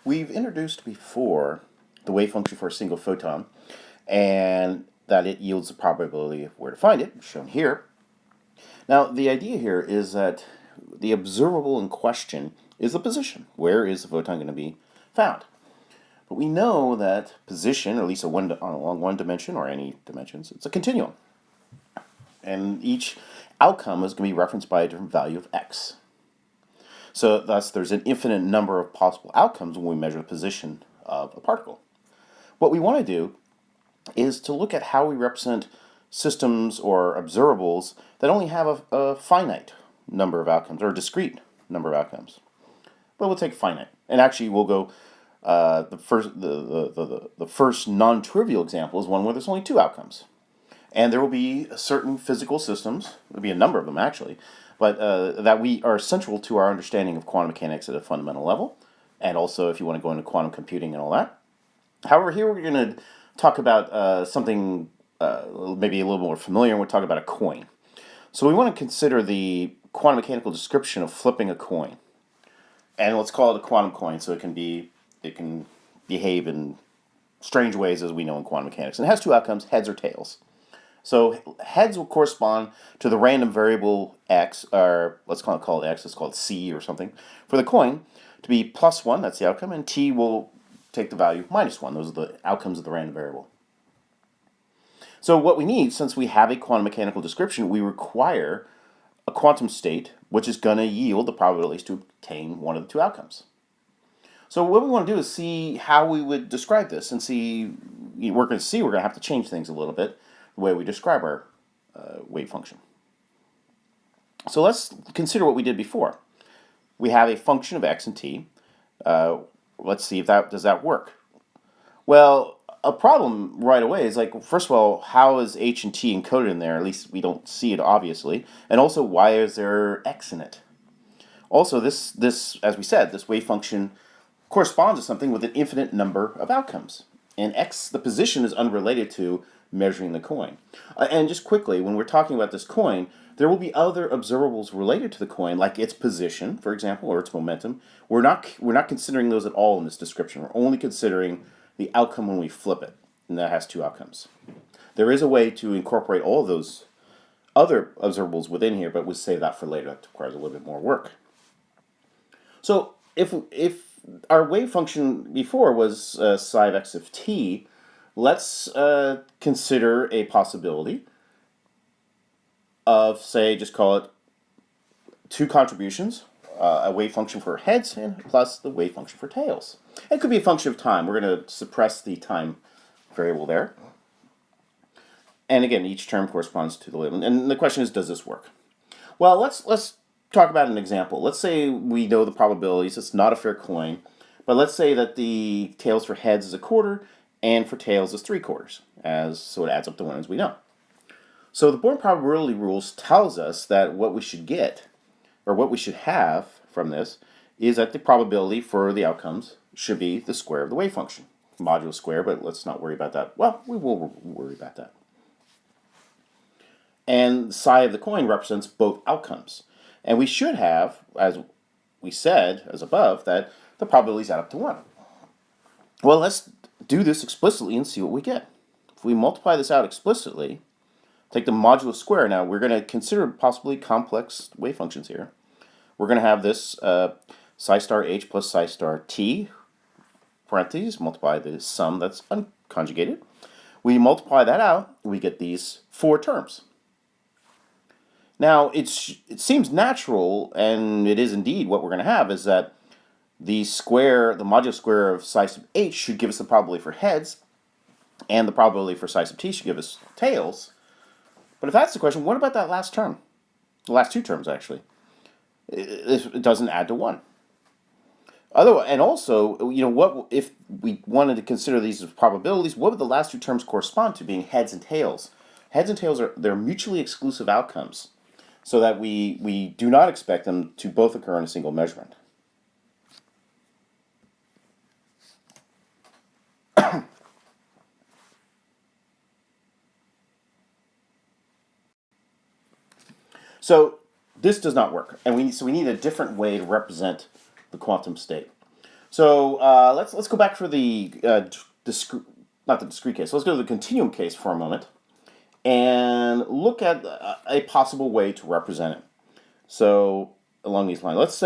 We've introduced before the wave function for a single photon, and that it yields a probability of where to find it, shown here. Now, the idea here is that the observable in question is the position. Where is the photon going to be found? But we know that position, or at least along one dimension or any dimensions, it's a continuum. And each outcome is going to be referenced by a different value of x. So thus, there's an infinite number of possible outcomes when we measure the position of a particle. What we want to do is to look at how we represent systems or observables that only have a finite number of outcomes, or a discrete number of outcomes. But we'll take finite. And actually, we'll go, the first non-trivial example is one where there's only two outcomes. And there will be certain physical systems, there'll be a number of them actually, but that we are central to our understanding of quantum mechanics at a fundamental level, and also if you want to go into quantum computing and all that. However, here we're going to talk about something maybe a little more familiar, and we'll talk about a coin. So we want to consider the quantum mechanical description of flipping a coin. And let's call it a quantum coin, so it can behave in strange ways as we know in quantum mechanics. And it has two outcomes, heads or tails. So heads will correspond to the random variable x, or let's call it x, let's call it c or something, for the coin to be +1, that's the outcome, and t will take the value -1. Those are the outcomes of the random variable. So what we need, since we have a quantum mechanical description, we require a quantum state which is going to yield the probabilities to obtain one of the two outcomes. So what we want to do is see how we would describe this, and we're going to have to change things a little bit, the way we describe our wave function. So let's consider what we did before. We have a function of x and t. Let's see if does that work. Well, a problem right away is, like, first of all, how is h and t encoded in there? At least we don't see it obviously. And also, why is there x in it? Also, this as we said, this wave function corresponds to something with an infinite number of outcomes. And x, the position, is unrelated to measuring the coin. And just quickly, when we're talking about this coin, there will be other observables related to the coin, like its position, for example, or its momentum. We're not considering those at all in this description. We're only considering the outcome when we flip it, and that has two outcomes. There is a way to incorporate all of those other observables within here, but we'll save that for later. That requires a little bit more work. So if our wave function before was psi of x of t, let's consider a possibility of, say, just call it two contributions, a wave function for heads and plus the wave function for tails. It could be a function of time. We're going to suppress the time variable there. And again, each term corresponds to the label. And the question is, does this work? Well, let's talk about an example. Let's say we know the probabilities. It's not a fair coin. But let's say that the tails for heads is 1/4 and for tails is 3/4, so it adds up to 1, as we know. So the Born probability rules tells us that what we should get, or what we should have from this, is that the probability for the outcomes should be the square of the wave function. Modulo square, but let's not worry about that. Well, we will worry about that. And psi of the coin represents both outcomes. And we should have, as we said, as above, that the probabilities add up to 1. Well, let's do this explicitly and see what we get. If we multiply this out explicitly, take the modulo square. Now, we're going to consider possibly complex wave functions here. We're going to have this psi star h plus psi star t, parentheses, multiply the sum that's unconjugated. We multiply that out, we get these 4 terms. Now, it seems natural, and it is indeed what we're going to have, is that the modulo square of psi sub h should give us the probability for heads, and the probability for psi sub t should give us tails. But if that's the question, what about that last term? The last 2 terms, actually. It doesn't add to 1. And also, what if we wanted to consider these as probabilities? What would the last 2 terms correspond to, being heads and tails? Heads and tails they're mutually exclusive outcomes, so that we do not expect them to both occur in a single measurement. So this does not work, and we need a different way to represent the quantum state. So let's go back for the not the discrete case. Let's go to the continuum case for a moment and look at a possible way to represent it. So along these lines, let's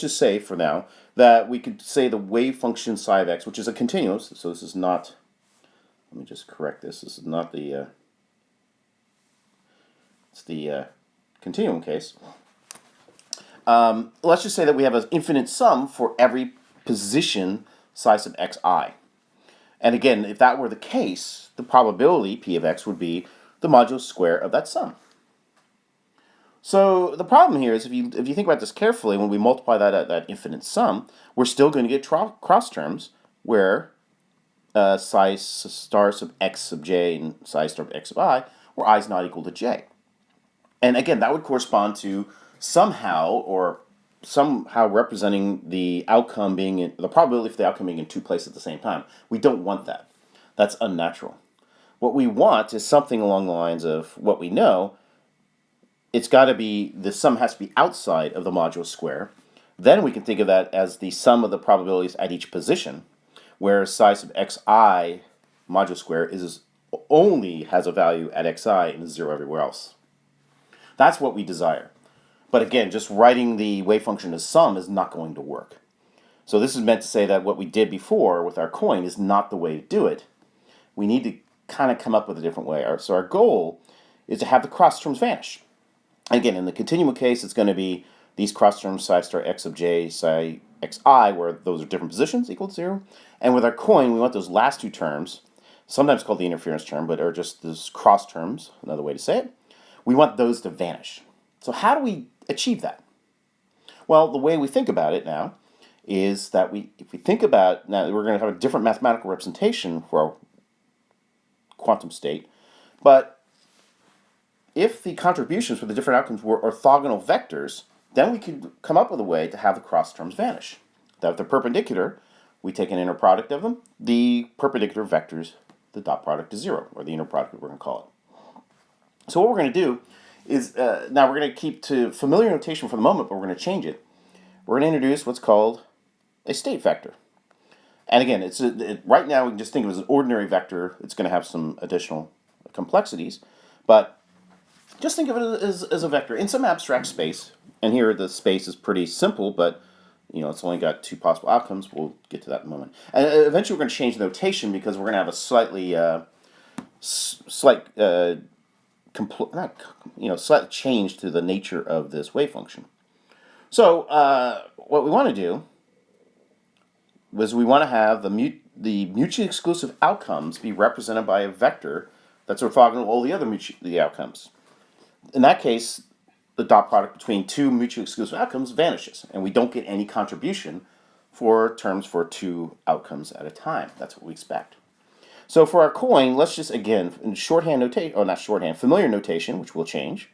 just say for now that we could say the wave function psi of x, which is a continuous. So this is not. Let me just correct this. This is not the. It's the continuum case. Let's just say that we have an infinite sum for every position psi sub xi. And again, if that were the case, the probability p of x would be the modulus square of that sum. So the problem here is if you think about this carefully, when we multiply that infinite sum, we're still going to get cross terms where psi star sub x sub j and psi star sub x sub I, where I is not equal to j. And again, that would correspond to somehow representing the outcome being the probability for the outcome being in two places at the same time. We don't want that. That's unnatural. What we want is something along the lines of what we know. It's got to be, the sum has to be outside of the modulus square. Then we can think of that as the sum of the probabilities at each position, where psi sub xi modulus square only has a value at xi and is zero everywhere else. That's what we desire. But again, just writing the wave function as sum is not going to work. So this is meant to say that what we did before with our coin is not the way to do it. We need to kind of come up with a different way. So our goal is to have the cross terms vanish. Again, in the continuum case, it's going to be these cross terms psi star x sub j, psi xi, where those are different positions, equal to 0. And with our coin, we want those last two terms, sometimes called the interference term, but are just those cross terms, another way to say it. We want those to vanish. So how do we achieve that? Well, the way we think about it now is that if we think about, now we're going to have a different mathematical representation for our quantum state, but if the contributions for the different outcomes were orthogonal vectors, then we could come up with a way to have the cross terms vanish. That if they're perpendicular, we take an inner product of them. The perpendicular vectors, the dot product is 0, or the inner product, we're going to call it. So what we're going to do is, now we're going to keep to familiar notation for the moment, but we're going to change it. We're going to introduce what's called a state vector. And again, right now we can just think of it as an ordinary vector. It's going to have some additional complexities, but just think of it as a vector in some abstract space. And here the space is pretty simple, but it's only got two possible outcomes. We'll get to that in a moment. And eventually we're going to change the notation because we're going to have a slightly slight change to the nature of this wave function. So what we want to do is we want to have the mutually exclusive outcomes be represented by a vector that's orthogonal to all the other the outcomes. In that case, the dot product between two mutually exclusive outcomes vanishes, and we don't get any contribution for terms for two outcomes at a time. That's what we expect. So for our coin, let's just, again, in shorthand notation, or not shorthand, familiar notation, which we'll change,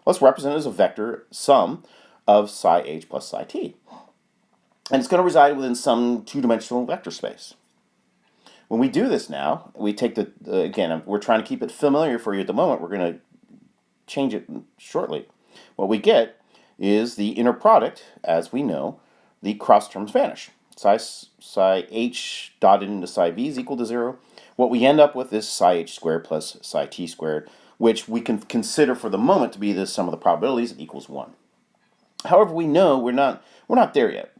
let's represent it as a vector sum of psi h plus psi t. And it's going to reside within some two-dimensional vector space. When we do this now, we take again, we're trying to keep it familiar for you at the moment. We're going to change it shortly. What we get is the inner product, as we know, the cross terms vanish. Psi h dotted into psi v is equal to 0. What we end up with is psi h squared plus psi t squared, which we can consider for the moment to be the sum of the probabilities equals 1. However, we know we're not there yet.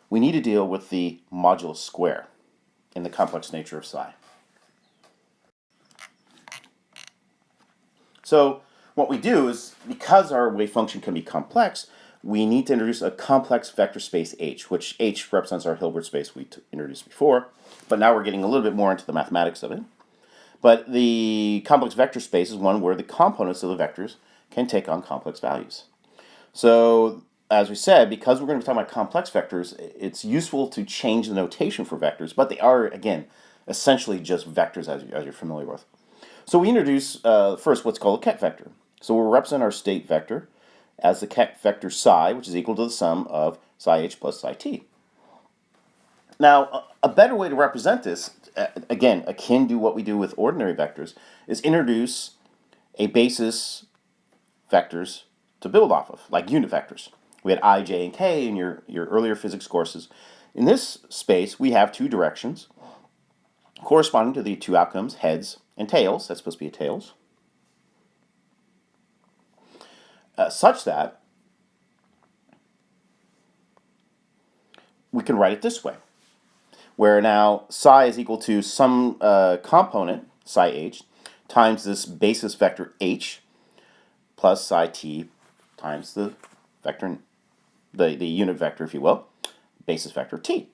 We need to deal with the modulus square in the complex nature of psi. So what we do is, because our wave function can be complex, we need to introduce a complex vector space H, which H represents our Hilbert space we introduced before, but now we're getting a little bit more into the mathematics of it. But the complex vector space is one where the components of the vectors can take on complex values. So as we said, because we're going to be talking about complex vectors, it's useful to change the notation for vectors, but they are, again, essentially just vectors as you're familiar with. So we introduce first what's called a Keck vector. So we'll represent our state vector as the Keck vector psi, which is equal to the sum of psi h plus psi t. Now, a better way to represent this, again, akin to what we do with ordinary vectors, is introduce a basis vectors to build off of, like unit vectors. We had I, J, and K in your earlier physics courses. in this space, we have two directions corresponding to the two outcomes, heads and tails. That's supposed to be a tails. Such that we can write it this way, where now psi is equal to some component, psi h, times this basis vector h, plus psi t times the vector, the unit vector, if you will, basis vector t.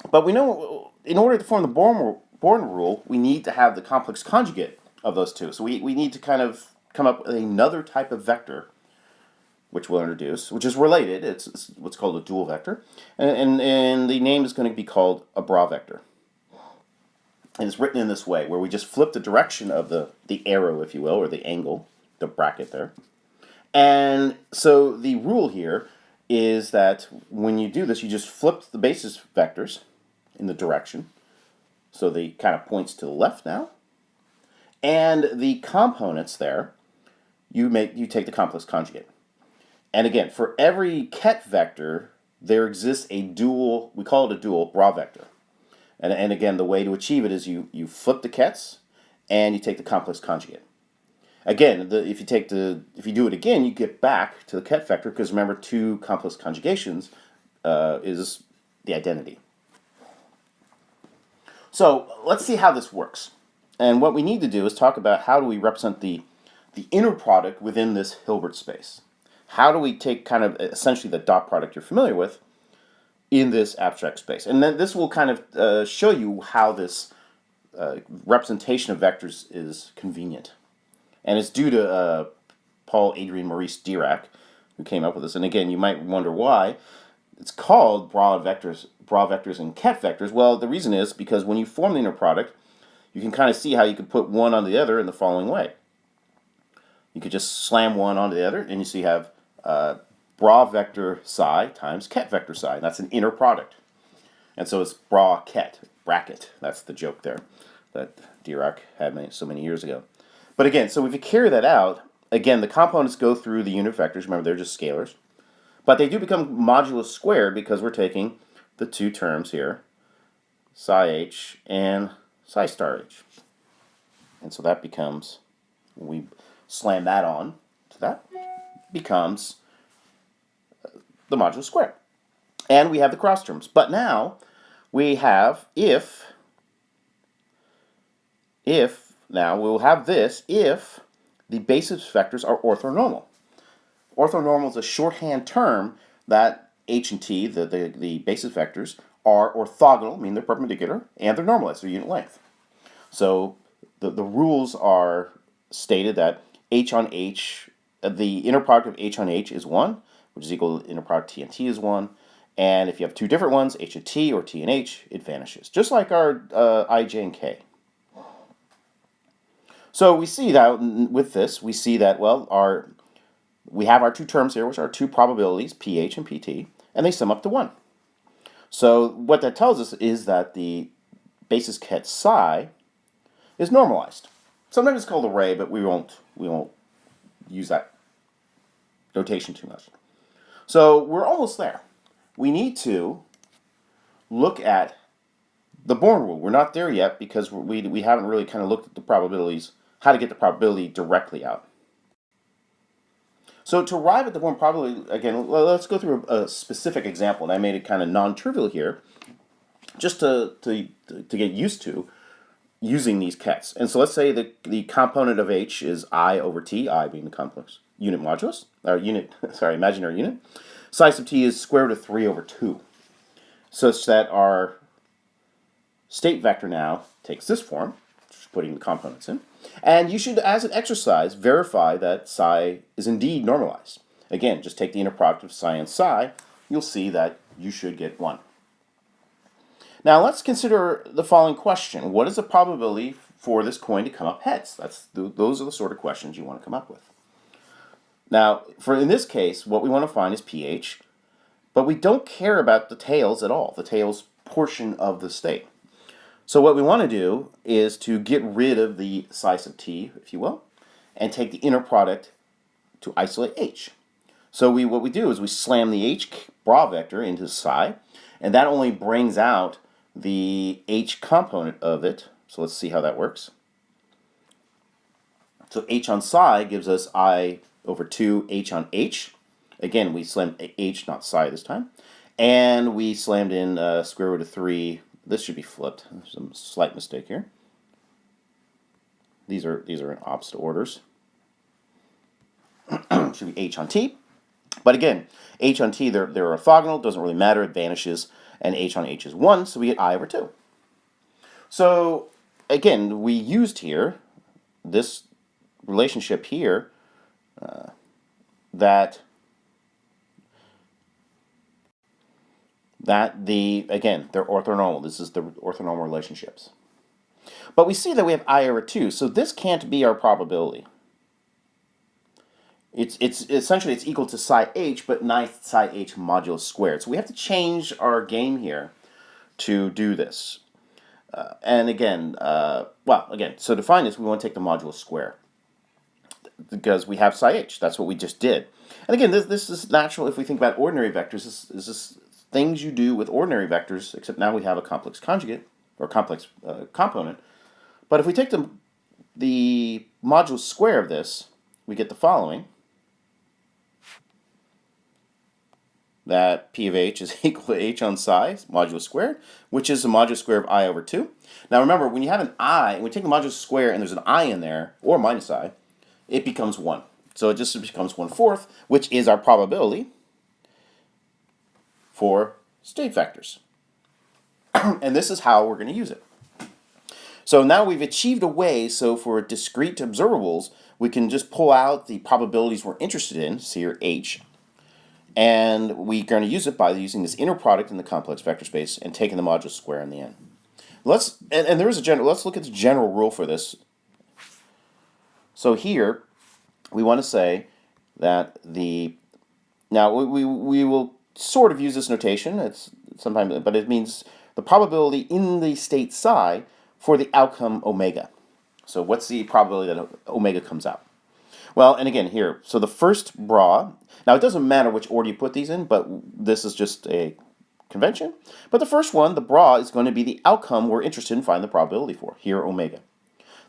But we know in order to form the Born rule, we need to have the complex conjugate of those two. So we need to kind of come up with another type of vector, which we'll introduce, which is related. It's what's called a dual vector. And the name is going to be called a bra vector. And it's written in this way, where we just flip the direction of the arrow, if you will, or the angle, the bracket there. And so the rule here is that when you do this, you just flip the basis vectors in the direction. So the kind of points to the left now. And the components there, you take the complex conjugate. And again, for every ket vector, there exists a dual, we call it a dual bra vector. And again, the way to achieve it is you flip the kets and you take the complex conjugate. Again, if you do it again, you get back to the ket vector, because remember, two complex conjugations is the identity. So let's see how this works. And what we need to do is talk about how do we represent the inner product within this Hilbert space. How do we take kind of essentially the dot product you're familiar with in this abstract space? And then this will kind of show you how this representation of vectors is convenient. And it's due to Paul Adrien Maurice Dirac, who came up with this. And again, you might wonder why it's called bra vectors and ket vectors. Well, the reason is because when you form the inner product, you can kind of see how you can put one on the other in the following way. You could just slam one onto the other, and you see you have bra vector psi times ket vector psi. That's an inner product. And so it's bra ket, bracket. That's the joke there that Dirac had so many years ago. But again, so if you carry that out, again, the components go through the unit vectors. Remember, they're just scalars. But they do become modulus squared because we're taking the two terms here, psi h and psi star h. And so that becomes, when we slam that on to that, becomes the modulus squared. And we have the cross terms. But now we have now we'll have this if the basis vectors are orthonormal. Orthonormal is a shorthand term that h and t, the basis vectors, are orthogonal, meaning they're perpendicular, and they're normalized, they're unit length. So the rules are stated that h on h, the inner product of h on h is 1, which is equal to the inner product t and t is 1. And if you have two different ones, h and t or t and h, it vanishes. Just like our I, j, and k. So we see that with this, we see that, well, we have our two terms here, which are two probabilities, pH and pt, and they sum up to 1. So what that tells us is that the basis ket psi is normalized. Sometimes it's called array, but we won't use that notation too much. So we're almost there. We need to look at the Born rule. We're not there yet because we haven't really kind of looked at the probabilities, how to get the probability directly out. So to arrive at the Born probability, again, let's go through a specific example, and I made it kind of non-trivial here, just to get used to using these kets. And so let's say that the component of h is I over t, I being the complex unit modulus, or imaginary unit. Psi sub t is square root of 3 over 2, such that our state vector now takes this form, just putting the components in. And you should, as an exercise, verify that psi is indeed normalized. Again, just take the inner product of psi and psi. You'll see that you should get 1. Now let's consider the following question. What is the probability for this coin to come up heads? Those are the sort of questions you want to come up with. Now, in this case, what we want to find is pH, but we don't care about the tails at all, the tails portion of the state. So what we want to do is to get rid of the psi sub t, if you will, and take the inner product to isolate h. So what we do is we slam the h bra vector into psi, and that only brings out the h component of it. So let's see how that works. So h on psi gives us I over 2 h on h. Again, we slammed h, not psi this time. And we slammed in square root of 3. This should be flipped. There's some slight mistake here. These are in opposite orders. Should be h on t. But again, h on t, they're orthogonal. Doesn't really matter. It vanishes. And h on h is 1, so we get I over 2. So again, we used here this relationship here that again, they're orthonormal. This is the orthonormal relationships. But we see that we have I over 2, so this can't be our probability. It's essentially it's equal to psi h, but not psi h modulus squared. So we have to change our game here to do this. And again, so to find this, we want to take the modulus square because we have psi h. That's what we just did. And again, this is natural if we think about ordinary vectors. This is things you do with ordinary vectors, except now we have a complex conjugate or complex component. But if we take the modulus square of this, we get the following. That p of h is equal to h on psi, modulus squared, which is the modulus square of I over 2. Now remember, when you have an I, when we take the modulus square and there's an I in there, or minus I, it becomes 1. So it just becomes 1/4, which is our probability for state vectors. And this is how we're going to use it. So now we've achieved a way, so for discrete observables, we can just pull out the probabilities we're interested in, so here h, and we're going to use it by using this inner product in the complex vector space and taking the modulus square in the end. Let's look at the general rule for this. So here we want to say that now we will sort of use this notation. But it means the probability in the state psi for the outcome omega. So what's the probability that omega comes out? Well, and again here, so the first bra, now it doesn't matter which order you put these in, but this is just a convention. But the first one, the bra, is going to be the outcome we're interested in finding the probability for, here omega.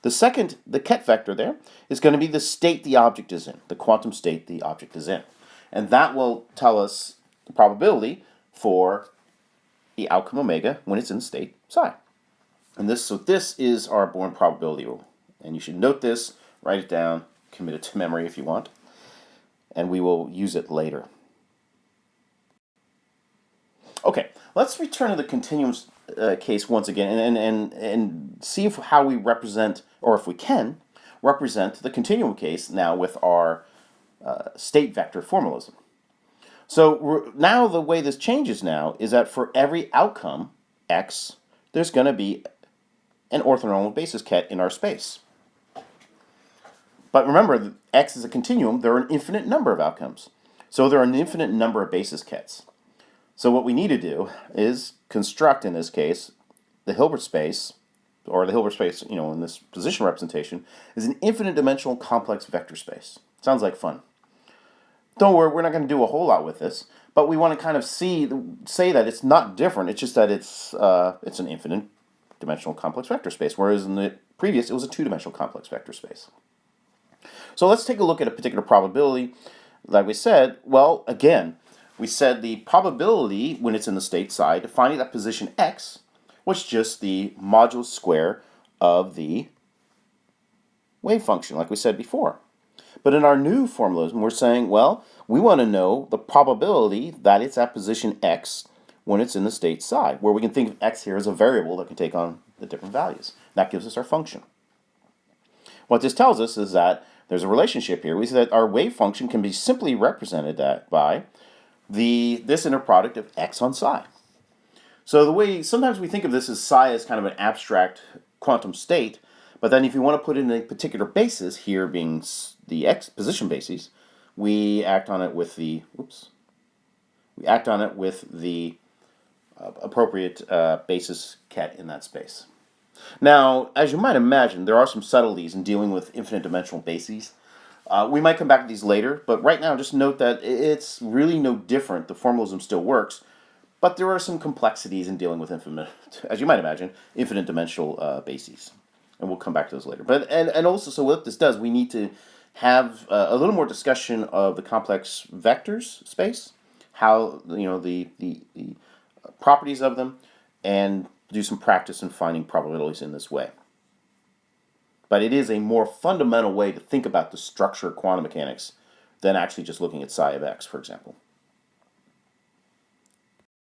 The second, the ket vector there, is going to be the state the object is in, the quantum state the object is in. And that will tell us the probability for the outcome omega when it's in state psi. And this is our Born probability rule. And you should note this, write it down, commit it to memory if you want, and we will use it later. Okay, let's return to the continuum case once again and see how we represent, or if we can, represent the continuum case now with our state vector formalism. So now the way this changes now is that for every outcome, x, there's going to be an orthonormal basis ket in our space. But remember, x is a continuum. There are an infinite number of outcomes. So there are an infinite number of basis kets. So what we need to do is construct, in this case, the Hilbert space, or the Hilbert space, in this position representation, is an infinite dimensional complex vector space. Sounds like fun. Don't worry, we're not going to do a whole lot with this, but we want to kind of say that it's not different. It's just that it's an infinite dimensional complex vector space, whereas in the previous it was a two-dimensional complex vector space. So let's take a look at a particular probability. Like we said, well, again, we said the probability when it's in the state psi to finding that position x was just the modulus square of the wave function, like we said before. But in our new formalism, we're saying, well, we want to know the probability that it's at position x when it's in the state psi, where we can think of x here as a variable that can take on the different values. That gives us our function. What this tells us is that there's a relationship here. We see that our wave function can be simply represented by this inner product of x on psi. So the way sometimes we think of this as psi as kind of an abstract quantum state, but then if you want to put in a particular basis, here being the x position basis, we act on it with the appropriate basis ket in that space. Now, as you might imagine, there are some subtleties in dealing with infinite dimensional bases. We might come back to these later, but right now just note that it's really no different. The formalism still works, but there are some complexities in dealing with infinite, as you might imagine, infinite dimensional bases. And we'll come back to those later. But and also, so what this does, we need to have a little more discussion of the complex vectors space, how the properties of them, and do some practice in finding probabilities in this way. But it is a more fundamental way to think about the structure of quantum mechanics than actually just looking at psi of x, for example.